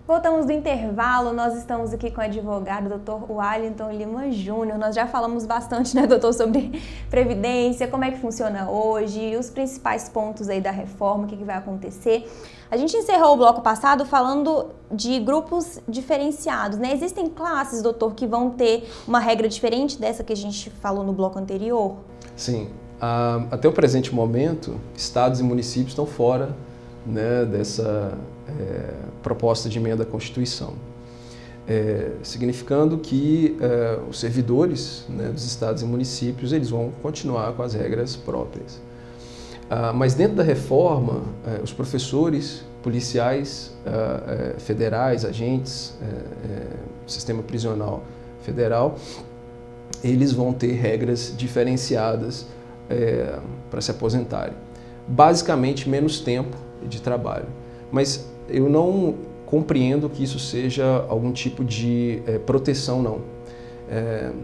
Voltamos do intervalo, nós estamos aqui com o advogado Dr. Wallington Lima Júnior. Nós já falamos bastante, né, doutor, sobre previdência, como é que funciona hoje, os principais pontos aí da reforma, o que vai acontecer. A gente encerrou o bloco passado falando de grupos diferenciados, né? Existem classes, doutor, que vão ter uma regra diferente dessa que a gente falou no bloco anterior? Sim. Até o presente momento, estados e municípios estão fora, né, dessa proposta de emenda à Constituição, significando que os servidores, né, dos estados e municípios eles vão continuar com as regras próprias. Mas dentro da reforma, os professores, policiais federais, agentes, sistema prisional federal, eles vão ter regras diferenciadas para se aposentarem. Basicamente, menos tempo de trabalho. Mas eu não compreendo que isso seja algum tipo de proteção, não.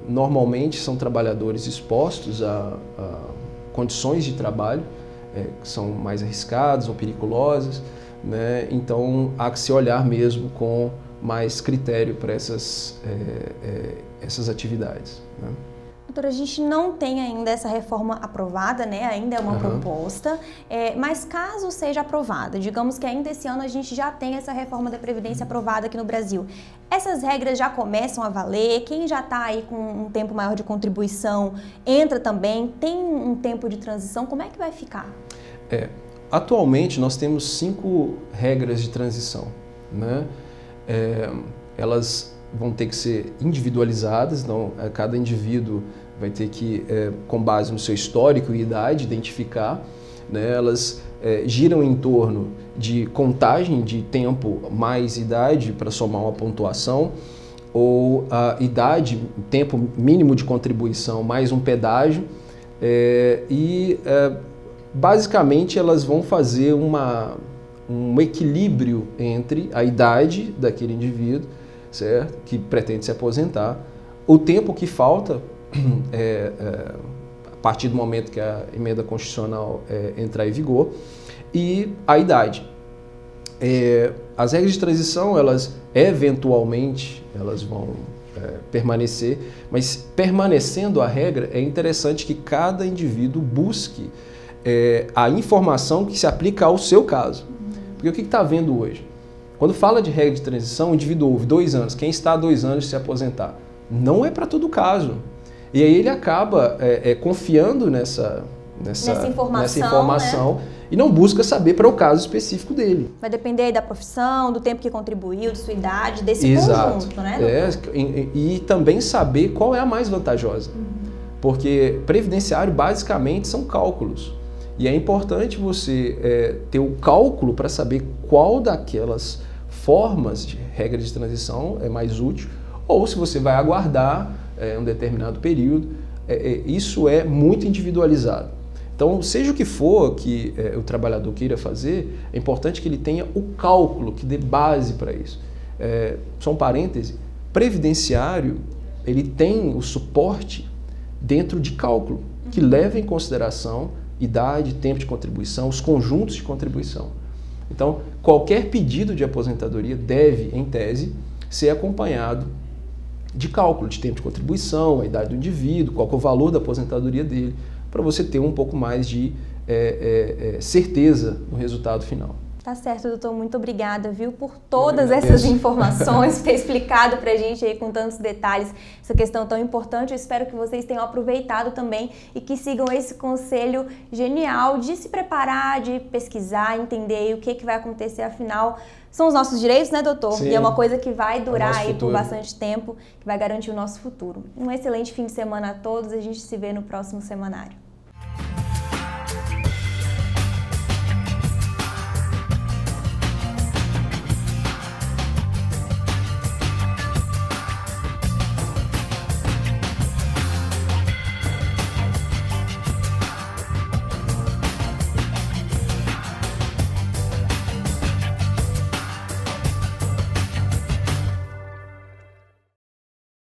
Normalmente são trabalhadores expostos a condições de trabalho que são mais arriscadas ou perigosas, né? Então há que se olhar mesmo com mais critério para essas atividades, né? Doutora, a gente não tem ainda essa reforma aprovada, né? Ainda é uma proposta, mas caso seja aprovada, digamos que ainda esse ano a gente já tem essa reforma da Previdência aprovada aqui no Brasil, essas regras já começam a valer? Quem já está aí com um tempo maior de contribuição entra também? Tem um tempo de transição? Como é que vai ficar? Atualmente nós temos 5 regras de transição, né? Elas vão ter que ser individualizadas, então cada indivíduo vai ter que, com base no seu histórico e idade, identificar, né? Elas giram em torno de contagem de tempo mais idade para somar uma pontuação, ou a idade, tempo mínimo de contribuição mais um pedágio, basicamente elas vão fazer um equilíbrio entre a idade daquele indivíduo, certo? Que pretende se aposentar, o tempo que falta a partir do momento que a emenda constitucional entrar em vigor, e a idade. As regras de transição, elas eventualmente elas vão permanecer, mas permanecendo a regra, é interessante que cada indivíduo busque a informação que se aplica ao seu caso. Porque o que está havendo hoje? Quando fala de regra de transição, o indivíduo ouve 2 anos, quem está há 2 anos de se aposentar? Não é para todo caso. E aí ele acaba confiando nessa informação, né? E não busca saber para o caso específico dele. Vai depender aí da profissão, do tempo que contribuiu, de sua idade, desse conjunto, né? E também saber qual é a mais vantajosa. Porque previdenciário basicamente são cálculos. E é importante você ter o cálculo para saber qual daquelas formas de regra de transição é mais útil, ou se você vai aguardar um determinado período. Isso é muito individualizado. Então, seja o que for que o trabalhador queira fazer, é importante que ele tenha o cálculo que dê base para isso. Só um parêntese, previdenciário, ele tem o suporte dentro de cálculo, que leva em consideração idade, tempo de contribuição, os conjuntos de contribuição. Então, qualquer pedido de aposentadoria deve, em tese, ser acompanhado de cálculo de tempo de contribuição, a idade do indivíduo, qual que é o valor da aposentadoria dele, para você ter um pouco mais de certeza no resultado final. Tá certo, doutor. Muito obrigada, viu, por todas essas informações, ter explicado pra gente aí com tantos detalhes essa questão tão importante. Eu espero que vocês tenham aproveitado também e que sigam esse conselho genial de se preparar, de pesquisar, entender o que vai acontecer, afinal, são os nossos direitos, né, doutor? Sim, e é uma coisa que vai durar aí futuro. por bastante tempo, que vai garantir o nosso futuro. Um excelente fim de semana a todos, a gente se vê no próximo semanário.